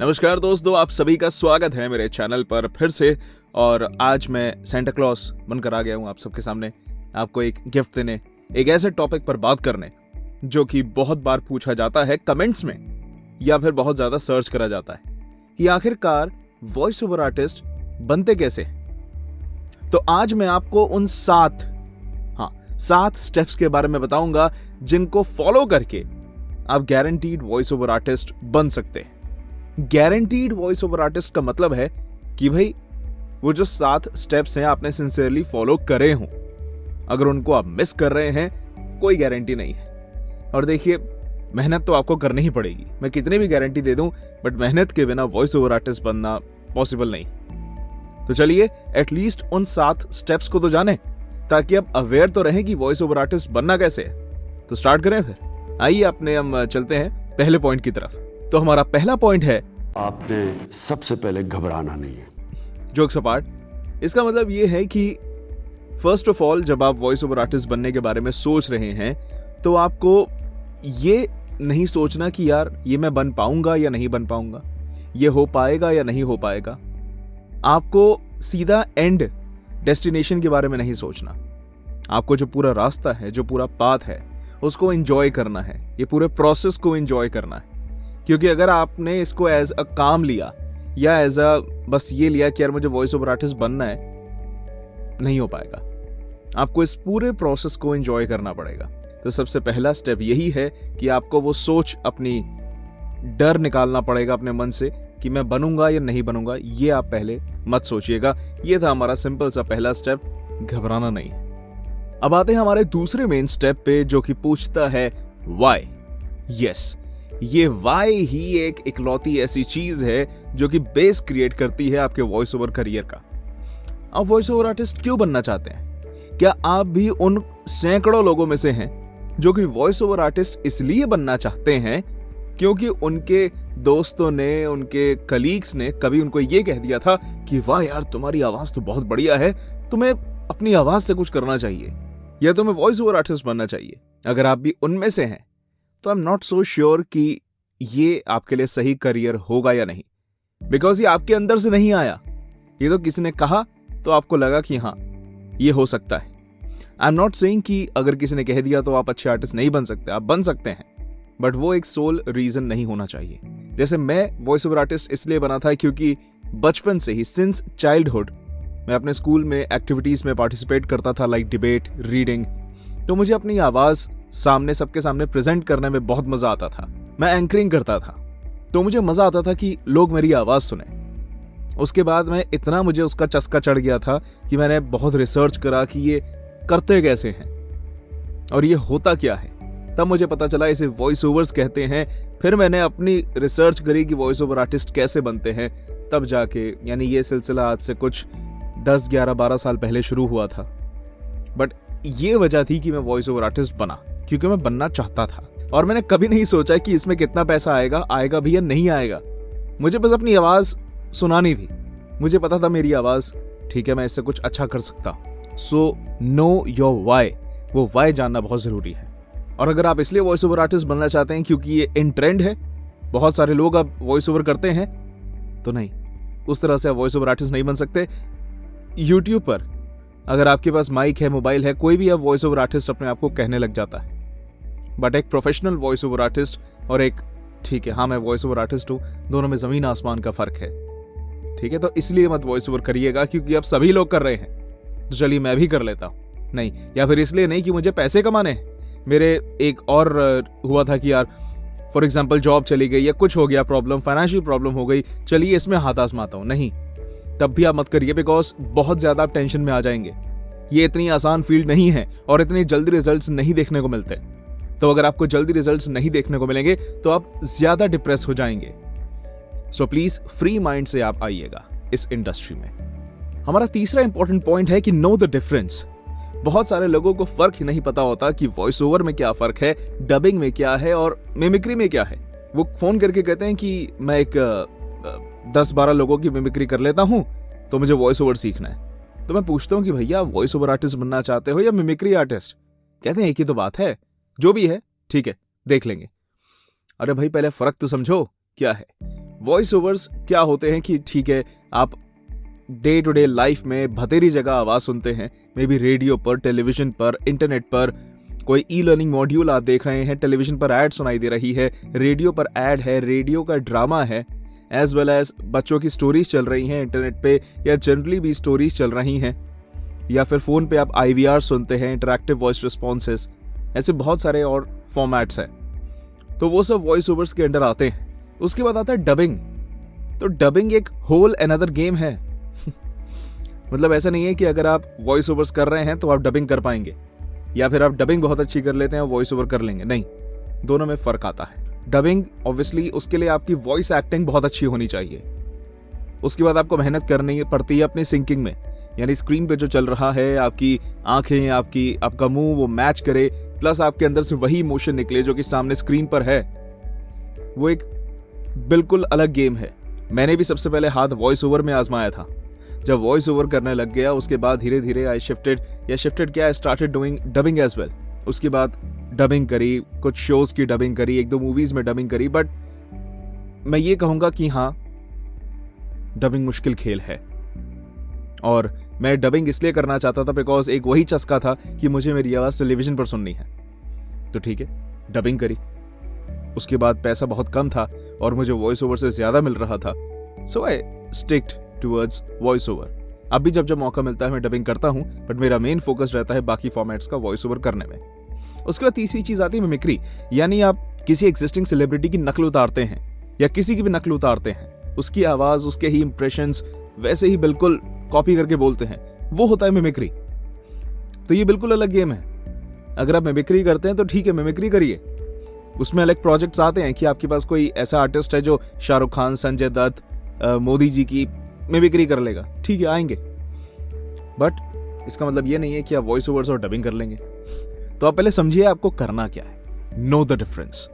नमस्कार दोस्तों, आप सभी का स्वागत है मेरे चैनल पर फिर से। और आज मैं सेंटा क्लॉस बनकर आ गया हूँ आप सबके सामने, आपको एक गिफ्ट देने, एक ऐसे टॉपिक पर बात करने जो कि बहुत बार पूछा जाता है कमेंट्स में या फिर बहुत ज्यादा सर्च करा जाता है कि आखिरकार वॉइस ओवर आर्टिस्ट बनते कैसे। तो आज मैं आपको उन 7 स्टेप्स के बारे में बताऊंगा जिनको फॉलो करके आप गारंटीड वॉइस ओवर आर्टिस्ट बन सकते हैं। गारंटीड वॉइस ओवर आर्टिस्ट का मतलब है कि भाई वो जो 7 स्टेप्स हैं आपने सिंसियरली फॉलो करे हों। अगर उनको आप मिस कर रहे हैं कोई गारंटी नहीं है। और देखिए, मेहनत तो आपको करनी ही पड़ेगी। मैं कितनी भी गारंटी दे दूं बट मेहनत के बिना वॉइस ओवर आर्टिस्ट बनना पॉसिबल नहीं। तो चलिए एटलीस्ट उन 7 स्टेप्स को तो जाने ताकि आप अवेयर तो रहें कि वॉइस ओवर आर्टिस्ट बनना कैसे है। तो स्टार्ट करें फिर। आइए हम चलते हैं पहले पॉइंट की तरफ। तो हमारा पहला पॉइंट है, आपने सबसे पहले घबराना नहीं है। जोक्स अपार्ट, इसका मतलब ये है कि फर्स्ट ऑफ ऑल जब आप वॉइस ओवर आर्टिस्ट बनने के बारे में सोच रहे हैं तो आपको ये नहीं सोचना कि यार ये मैं बन पाऊंगा या नहीं बन पाऊंगा, ये हो पाएगा या नहीं हो पाएगा। आपको सीधा एंड डेस्टिनेशन के बारे में नहीं सोचना। आपको जो पूरा रास्ता है, जो पूरा पाथ है, उसको एंजॉय करना है। ये पूरे प्रोसेस को एंजॉय करना है। क्योंकि अगर आपने इसको एज अ काम लिया या एज अ बस ये लिया कि यार मुझे वॉइस ओवर आर्टिस्ट बनना है, नहीं हो पाएगा। आपको इस पूरे प्रोसेस को एंजॉय करना पड़ेगा। तो सबसे पहला स्टेप यही है कि आपको वो सोच, अपनी डर निकालना पड़ेगा अपने मन से कि मैं बनूंगा या नहीं बनूंगा। ये आप पहले मत सोचिएगा। ये था हमारा सिंपल सा पहला स्टेप, घबराना नहीं। अब आते हैं हमारे दूसरे मेन स्टेप पे जो कि पूछता है व्हाई। यस, ये वाई ही एक इकलौती ऐसी चीज है जो कि बेस क्रिएट करती है आपके वॉइस ओवर करियर का। आप वॉइस ओवर आर्टिस्ट क्यों बनना चाहते हैं? क्या आप भी उन सैकड़ों लोगों में से हैं जो कि वॉइस ओवर आर्टिस्ट इसलिए बनना चाहते हैं क्योंकि उनके दोस्तों ने, उनके कलीग्स ने कभी उनको ये कह दिया था कि वाह यार तुम्हारी आवाज तो बहुत बढ़िया है, तुम्हें अपनी आवाज से कुछ करना चाहिए या तुम्हें वॉइस ओवर आर्टिस्ट बनना चाहिए। अगर आप भी उनमें से हैं तो I am not so sure कि ये आपके लिए सही करियर होगा या नहीं, बिकॉज ये आपके अंदर से नहीं आया। ये तो किसी ने कहा तो आपको लगा कि हाँ ये हो सकता है। आई एम नॉट सेइंग कि अगर किसी ने कह दिया तो आप अच्छे आर्टिस्ट नहीं बन सकते, आप बन सकते हैं, बट वो एक सोल रीजन नहीं होना चाहिए। जैसे मैं वॉइस ओवर आर्टिस्ट इसलिए बना था क्योंकि बचपन से ही, सिंस चाइल्डहुड, मैं अपने स्कूल में एक्टिविटीज में पार्टिसिपेट करता था, लाइक डिबेट, रीडिंग। तो मुझे अपनी आवाज सामने, सबके सामने प्रेजेंट करने में बहुत मजा आता था। मैं एंकरिंग करता था तो मुझे मजा आता था कि लोग मेरी आवाज सुने। उसके बाद मुझे उसका चस्का चढ़ गया था कि मैंने बहुत रिसर्च करा कि ये करते कैसे हैं और ये होता क्या है। तब मुझे पता चला इसे वॉइस ओवर्स कहते हैं। फिर मैंने अपनी रिसर्च करी कि वॉइस ओवर आर्टिस्ट कैसे बनते हैं। तब जाके, यानी ये सिलसिला आज से कुछ 10, 11, 12 साल पहले शुरू हुआ था। बट ये वजह थी कि मैं वॉइस ओवर आर्टिस्ट बना क्योंकि मैं बनना चाहता था। और मैंने कभी नहीं सोचा कि इसमें कितना पैसा आएगा भी या नहीं आएगा। मुझे बस अपनी आवाज सुनानी थी। मुझे पता था मेरी आवाज ठीक है, मैं इससे कुछ अच्छा कर सकता। सो नो योर व्हाई, वो व्हाई जानना बहुत जरूरी है। और अगर आप इसलिए वॉइस ओवर आर्टिस्ट बनना चाहते हैं क्योंकि ये इन ट्रेंड है, बहुत सारे लोग अब वॉइस ओवर करते हैं, तो नहीं, उस तरह से आप वॉइस ओवर आर्टिस्ट नहीं बन सकते। यूट्यूब पर अगर आपके पास माइक है, मोबाइल है, कोई भी अब वॉइस ओवर आर्टिस्ट अपने आप को कहने लग जाता है। बट एक प्रोफेशनल वॉइस ओवर आर्टिस्ट और एक ठीक है हाँ मैं वॉइस ओवर आर्टिस्ट हूं, दोनों में जमीन आसमान का फर्क है। ठीक है, तो इसलिए मत वॉइस ओवर करिएगा क्योंकि अब सभी लोग कर रहे हैं तो चलिए मैं भी कर लेता हूं, नहीं। या फिर इसलिए नहीं कि मुझे पैसे कमाने हैं। मेरे एक और हुआ था कि यार फॉर एग्जाम्पल जॉब चली गई या कुछ हो गया प्रॉब्लम, फाइनेंशियल प्रॉब्लम हो गई, चलिए इसमें हाथ आजमाता हूं। नहीं, तब भी आप मत करिए, बिकॉज बहुत ज्यादा आप टेंशन में आ जाएंगे। ये इतनी आसान फील्ड नहीं है और इतनी जल्दी रिजल्ट्स नहीं देखने को मिलते। तो अगर आपको जल्दी रिजल्ट्स नहीं देखने को मिलेंगे तो आप ज्यादा डिप्रेस हो जाएंगे। सो प्लीज फ्री माइंड से आप आइएगा इस इंडस्ट्री में। हमारा तीसरा इंपॉर्टेंट पॉइंट है कि नो द डिफरेंस। बहुत सारे लोगों को फर्क ही नहीं पता होता कि वॉइस ओवर में क्या फर्क है, डबिंग में क्या है और मिमिक्री में क्या है। वो फोन करके कहते हैं कि मैं एक 10-12 लोगों की मिमिक्री कर लेता हूं तो मुझे वॉइस ओवर सीखना है। तो मैं पूछता हूं कि भैया वॉइस ओवर आर्टिस्ट बनना चाहते हो या मिमिक्री आर्टिस्ट? कहते हैं एक ही तो बात है, जो भी है ठीक है देख लेंगे। अरे भाई पहले फर्क तो समझो क्या है। वॉइस ओवर्स क्या होते हैं कि ठीक है, आप डे टू डे लाइफ में बतेरी जगह आवाज सुनते हैं, मे बी रेडियो पर, टेलीविजन पर, इंटरनेट पर, कोई ई लर्निंग मॉड्यूल आप देख रहे हैं, टेलीविजन पर ऐड सुनाई दे रही है, रेडियो पर ऐड है, रेडियो का ड्रामा है, एज वेल एज बच्चों की स्टोरीज चल रही हैं इंटरनेट पे, या जनरली भी स्टोरीज चल रही हैं, या फिर फोन पे आप IVR सुनते हैं, इंटरैक्टिव वॉइस रिस्पॉन्सेस, ऐसे बहुत सारे और फॉर्मेट्स हैं। तो वो सब वॉइस ओवर्स के अंडर आते हैं। उसके बाद आता है डबिंग। तो डबिंग एक होल अनदर गेम है। मतलब ऐसा नहीं है कि अगर आप वॉइस ओवर्स कर रहे हैं तो आप डबिंग कर पाएंगे, या फिर आप डबिंग बहुत अच्छी कर लेते हैं और वॉइस ओवर कर लेंगे, नहीं, दोनों में फर्क आता है। डबिंग ऑब्वियसली उसके लिए आपकी वॉइस एक्टिंग बहुत अच्छी होनी चाहिए। उसके बाद आपको मेहनत करनी पड़ती है अपनी सिंकिंग में, यानी स्क्रीन पे जो चल रहा है, आपकी आंखें, आपका मुंह वो मैच करे, प्लस आपके अंदर से वही इमोशन निकले जो कि सामने स्क्रीन पर है। वो एक बिल्कुल अलग गेम है। मैंने भी सबसे पहले हाथ वॉइस ओवर में आजमाया था। जब वॉइस ओवर करने लग गया, उसके बाद धीरे धीरे I started doing dubbing as well. उसके बाद डबिंग करी, कुछ शोज की डबिंग करी, 1-2 मूवीज में डबिंग करी। बट मैं ये कहूंगा कि हाँ, डबिंग मुश्किल खेल है, और मैं डबिंग इसलिए करना चाहता था बिकॉज एक वही चस्का था कि मुझे मेरी आवाज टेलीविजन पर सुननी है। तो ठीक है, डबिंग करी। उसके बाद पैसा बहुत कम था और मुझे वॉइस ओवर से ज्यादा मिल रहा था, सो आई स्टिक्ड टुवर्ड्स वॉइस ओवर। अभी जब मौका मिलता है मैं डबिंग करता हूं, बट मेरा मेन फोकस रहता है बाकी फॉर्मेट्स का वॉइस ओवर करने में। उसके बाद तीसरी चीज आती है मिमिक्री, यानी आप किसी एग्जिस्टिंग सेलिब्रिटी की नकल उतारते हैं या किसी की भी नकल उतारते हैं, उसकी आवाज, उसके ही इंप्रेशंस वैसे ही बिल्कुल कॉपी करके बोलते हैं, वो होता है मिमिक्री। तो ये बिल्कुल अलग गेम है। अगर आप मिमिक्री करते हैं तो ठीक है, मिमिक्री करिए। उसमें अलग प्रोजेक्ट्स आते हैं कि आपके पास कोई ऐसा आर्टिस्ट है जो शाहरुख खान, संजय दत्त, मोदी जी की मिमिक्री कर लेगा, ठीक है, आएंगे। बट इसका मतलब ये नहीं है कि आप वॉइस ओवर्स और डबिंग कर लेंगे। तो आप पहले समझिए आपको करना क्या है, नो द डिफरेंस।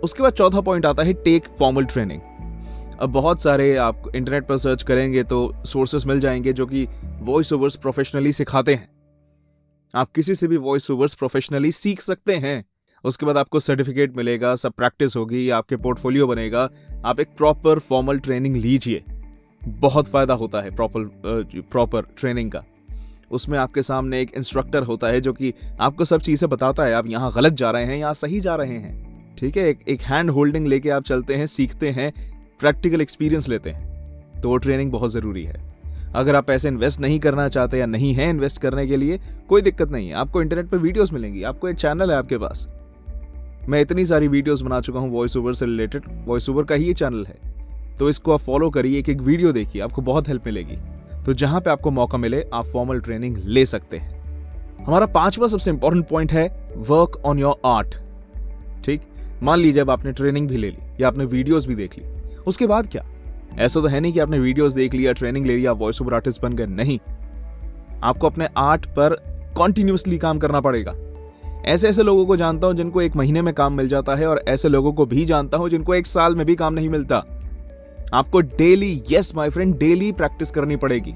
उसके बाद चौथा पॉइंट आता है टेक फॉर्मल ट्रेनिंग। अब बहुत सारे आप इंटरनेट पर सर्च करेंगे तो सोर्सेस मिल जाएंगे जो कि वॉइस ओवर्स प्रोफेशनली सिखाते हैं। आप किसी से भी वॉइस ओवर्स प्रोफेशनली सीख सकते हैं। उसके बाद आपको सर्टिफिकेट मिलेगा, सब प्रैक्टिस होगी, आपके पोर्टफोलियो बनेगा। आप एक प्रॉपर फॉर्मल ट्रेनिंग लीजिए, बहुत फायदा होता है प्रॉपर ट्रेनिंग का। उसमें आपके सामने एक इंस्ट्रक्टर होता है जो कि आपको सब चीजें बताता है, आप यहाँ गलत जा रहे हैं, यहाँ सही जा रहे हैं, ठीक है। एक हैंड होल्डिंग लेके आप चलते हैं, सीखते हैं, प्रैक्टिकल एक्सपीरियंस लेते हैं। तो वो ट्रेनिंग बहुत जरूरी है। अगर आप पैसे इन्वेस्ट नहीं करना चाहते या नहीं है इन्वेस्ट करने के लिए, कोई दिक्कत नहीं है, आपको इंटरनेट पर वीडियोस मिलेंगी, आपको एक चैनल है आपके पास। मैं इतनी सारी वीडियोस बना चुका हूँ वॉइस ओवर से रिलेटेड, वॉइस ओवर का ही ये चैनल है, तो इसको आप फॉलो करिए, एक वीडियो देखिए, आपको बहुत हेल्प मिलेगी। तो जहां पे आपको मौका मिले आप फॉर्मल ट्रेनिंग ले सकते हैं। हमारा पांचवा सबसे इंपॉर्टेंट पॉइंट है वर्क ऑन योर आर्ट। ठीक, मान लीजिए अब आपने ट्रेनिंग भी ले ली या आपने वीडियोस भी देख ली, उसके बाद क्या? ऐसा तो है नहीं कि आपने वीडियोस देख लिया, ट्रेनिंग ले लिया, वॉइस ओवर आर्टिस्ट बन गए, नहीं। आपको अपने आर्ट पर कॉन्टिन्यूसली काम करना पड़ेगा। ऐसे लोगों को जानता हूं जिनको 1 महीने में काम मिल जाता है, और ऐसे लोगों को भी जानता हूं जिनको 1 साल में भी काम नहीं मिलता। आपको daily, yes my friend, daily practice करनी पड़ेगी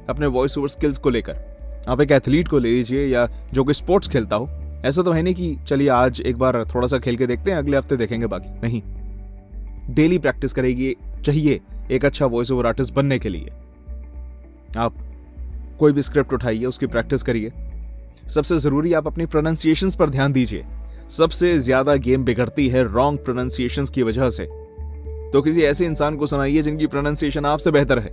अपने वॉइस ओवर स्किल्स को लेकर। आप एक एथलीट को ले लीजिए या जो कोई स्पोर्ट्स खेलता हो, ऐसा तो है नहीं कि चलिए आज एक बार थोड़ा सा खेल के देखते हैं, अगले हफ्ते देखेंगे बाकी, नहीं। डेली प्रैक्टिस करेगी चाहिए एक अच्छा वॉइस ओवर आर्टिस्ट बनने के लिए। आप कोई भी स्क्रिप्ट उठाइए, उसकी प्रैक्टिस करिए। सबसे जरूरी आप अपनी प्रोनाउंसिएशंस पर ध्यान दीजिए। सबसे ज्यादा गेम बिगड़ती है रॉन्ग प्रोनाउंसिएशंस की वजह से। तो किसी ऐसे इंसान को सुनाइए जिनकी प्रोनाउंसिएशन आपसे बेहतर है,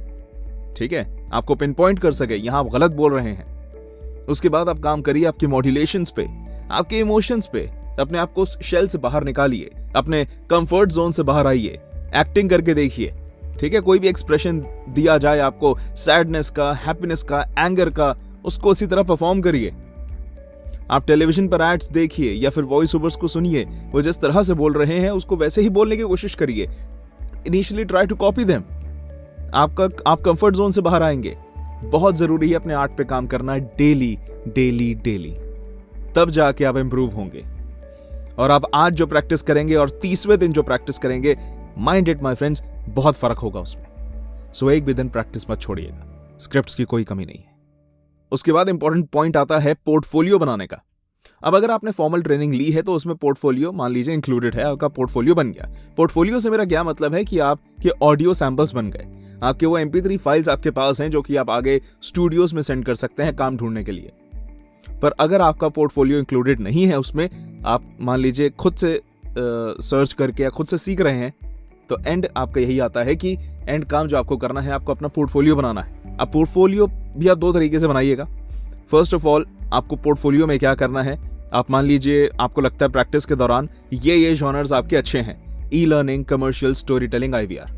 ठीक है, आपको पिन पॉइंट कर सके यहां आप गलत बोल रहे हैं। उसके बाद आप काम करिए आपकी मॉड्यूलेशंस पे, आपके इमोशंस पे, अपने आप को शेल से बाहर निकालिए, अपने कंफर्ट जोन से बाहर आइए, एक्टिंग करके देखिए, ठीक है। कोई भी एक्सप्रेशन दिया जाए आपको, सैडनेस का, हैप्पीनेस का, एंगर का, उसको उसी तरह परफॉर्म करिए। आप टेलीविजन पर एड्स देखिए या फिर वॉइस ओवर्स को सुनिए, वो जिस तरह से बोल रहे हैं उसको वैसे ही बोलने की कोशिश करिए। Initially try to copy them. आप कंफर्ट जोन से बाहर आएंगे। बहुत जरूरी है अपने आर्ट पे काम करना डेली डेली डेली, तब जाके आप इंप्रूव होंगे। और आप आज जो प्रैक्टिस करेंगे और 30वें दिन जो प्रैक्टिस करेंगे, माइंड इट माय फ्रेंड्स, बहुत फर्क होगा उसमें। सो एक भी दिन प्रैक्टिस मत छोड़िएगा, स्क्रिप्ट्स की कोई कमी नहीं है। उसके बाद इंपॉर्टेंट पॉइंट आता है पोर्टफोलियो बनाने का। अब अगर आपने फॉर्मल ट्रेनिंग ली है तो उसमें पोर्टफोलियो मान लीजिए इंक्लूडेड है, आपका पोर्टफोलियो बन गया। पोर्टफोलियो से मेरा क्या मतलब है कि आपके ऑडियो सैंपल्स बन गए, आपके वो MP3 फाइल्स आपके पास हैं जो कि आप आगे स्टूडियोज में सेंड कर सकते हैं काम ढूंढने के लिए। पर अगर आपका पोर्टफोलियो इंक्लूडेड नहीं है उसमें, आप मान लीजिए खुद से सर्च करके या खुद से सीख रहे हैं, तो एंड आपका यही आता है कि एंड काम जो आपको करना है, आपको अपना पोर्टफोलियो बनाना है। अब पोर्टफोलियो भी आप 2 तरीके से बनाइएगा। फर्स्ट ऑफ ऑल, आपको पोर्टफोलियो में क्या करना है, आप मान लीजिए आपको लगता है प्रैक्टिस के दौरान ये जॉनर्स आपके अच्छे हैं, e-learning, commercial, story telling, IVR।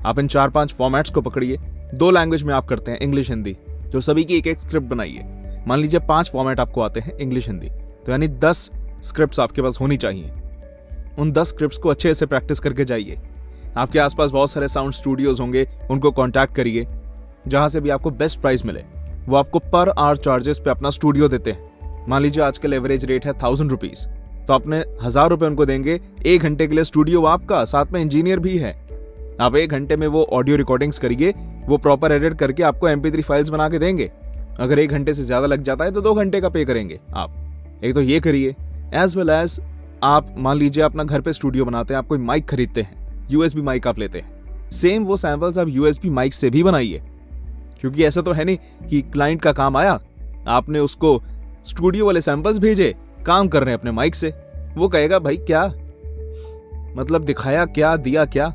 आप इन 4-5 फॉर्मेट्स को पकड़िए। 2 लैंग्वेज में आप करते हैं, इंग्लिश, हिंदी, जो सभी की एक स्क्रिप्ट बनाइए। मान लीजिए 5 फॉर्मेट आपको आते हैं, इंग्लिश, हिंदी, तो यानी 10 स्क्रिप्ट्स आपके पास होनी चाहिए। उन 10 स्क्रिप्ट्स को अच्छे से प्रैक्टिस करके जाइए। आपके आसपास बहुत सारे साउंड स्टूडियोज होंगे, उनको कॉन्टैक्ट करिए। जहां से भी आपको बेस्ट प्राइस मिले, वो आपको पर आवर चार्जेस पे अपना स्टूडियो देते हैं। मान लीजिए आजकल एवरेज रेट है 1000 रुपीज, तो आपने 1000 रुपए उनको देंगे 1 घंटे के लिए, स्टूडियो आपका, साथ में इंजीनियर भी है। आप 1 घंटे में वो ऑडियो रिकॉर्डिंग्स करिए, वो प्रॉपर एडिट करके आपको MP3 फाइल्स बना के देंगे। अगर 1 घंटे से ज्यादा लग जाता है तो 2 घंटे का पे करेंगे आप। एक तो ये करिए, एज वेल एज आप मान लीजिए अपना घर पे स्टूडियो बनाते हैं, आप कोई माइक खरीदते हैं, USB माइक आप लेते हैं, सेम वो सैंपल्स आप USB माइक से भी बनाइए। क्योंकि ऐसा तो है नहीं कि क्लाइंट का काम आया, आपने उसको स्टूडियो वाले सैंपल्स भेजे, काम कर रहे हैं अपने माइक से, वो कहेगा भाई क्या मतलब, दिखाया क्या, दिया क्या,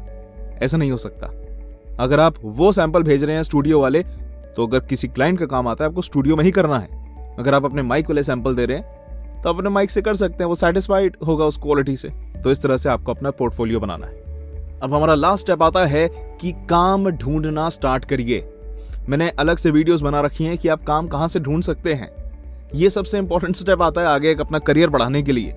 ऐसा नहीं हो सकता। अगर आप वो सैंपल भेज रहे हैं स्टूडियो वाले, तो अगर किसी क्लाइंट का काम आता है, आपको स्टूडियो में ही करना है। अगर आप अपने माइक वाले सैंपल दे रहे हैं तो अपने माइक से कर सकते हैं, वो सेटिस्फाइड होगा उस क्वालिटी से। तो इस तरह से आपको अपना पोर्टफोलियो बनाना है। अब हमारा लास्ट स्टेप आता है कि काम ढूंढना स्टार्ट करिए। मैंने अलग से वीडियोस बना रखी हैं कि आप काम कहां से ढूंढ सकते हैं। ये सबसे इंपॉर्टेंट स्टेप आता है आगे अपना करियर बढ़ाने के लिए।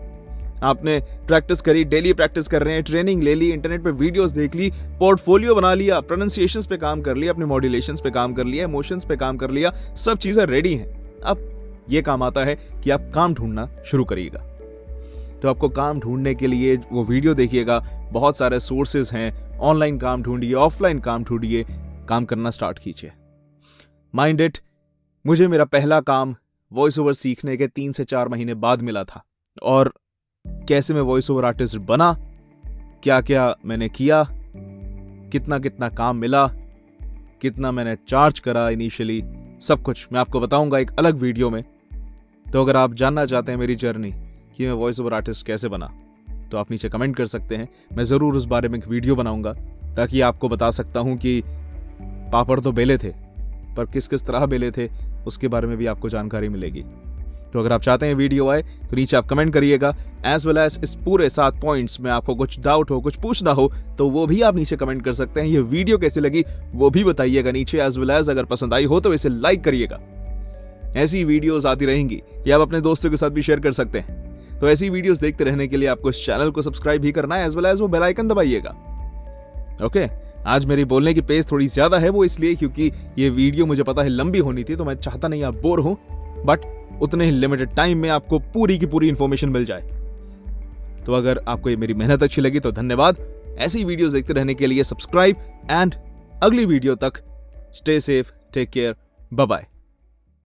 आपने प्रैक्टिस करी, डेली प्रैक्टिस कर रहे हैं, ट्रेनिंग ले ली, इंटरनेट पे वीडियोस देख ली, पोर्टफोलियो बना लिया, प्रोनाउंसिएशंस पे काम कर लिया, अपने मॉड्यूलेशंस पे काम कर लिया, इमोशंस पे काम कर लिया, सब चीजें रेडी हैं। अब ये काम आता है कि आप काम ढूंढना शुरू करिएगा। तो आपको काम ढूंढने के लिए वो वीडियो देखिएगा, बहुत सारे सोर्सेज हैं, ऑनलाइन काम ढूंढिए, ऑफलाइन काम ढूंढिए, काम करना स्टार्ट कीजिए। माइंड इट, मुझे मेरा पहला काम वॉइस ओवर सीखने के 3 से 4 महीने बाद मिला था। और कैसे मैं वॉइस ओवर आर्टिस्ट बना, क्या क्या मैंने किया, कितना कितना काम मिला, कितना मैंने चार्ज करा इनिशियली, सब कुछ मैं आपको बताऊंगा एक अलग वीडियो में। तो अगर आप जानना चाहते हैं मेरी जर्नी कि मैं वॉइस ओवर आर्टिस्ट कैसे बना, तो आप नीचे कमेंट कर सकते हैं। मैं ज़रूर उस बारे में एक वीडियो बनाऊंगा, ताकि आपको बता सकता हूं कि पापड़ तो बेले थे, पर किस किस तरह बेले थे उसके बारे में भी आपको जानकारी मिलेगी। तो अगर आप चाहते हैं वीडियो आए तो नीचे आप कमेंट करिएगा। एज वेल एज इस पूरे 7 पॉइंट्स में आपको कुछ डाउट हो, कुछ पूछना हो, तो वो भी आप नीचे कमेंट कर सकते हैं। ये वीडियो कैसी लगी वो भी बताइएगा नीचे। एज वेल एज अगर पसंद आई हो तो इसे लाइक करिएगा। ऐसी वीडियोस आती रहेंगी, या आप अपने दोस्तों के साथ भी शेयर कर सकते हैं। तो ऐसी वीडियोस देखते रहने के लिए आपको इस चैनल को सब्सक्राइब भी करना है, एज वेल एज वो बेल आइकन दबाइएगा। ओके, आज मेरी बोलने की पेस थोड़ी ज्यादा है, वो इसलिए क्योंकि ये वीडियो मुझे पता है लंबी होनी थी, तो मैं चाहता नहीं आप बोर हो, बट उतने ही लिमिटेड टाइम में आपको पूरी की पूरी इंफॉर्मेशन मिल जाए। तो अगर आपको ये मेरी मेहनत अच्छी लगी तो धन्यवाद। ऐसी वीडियोस देखते रहने के लिए सब्सक्राइब, एंड अगली वीडियो तक stay safe, take care, bye bye.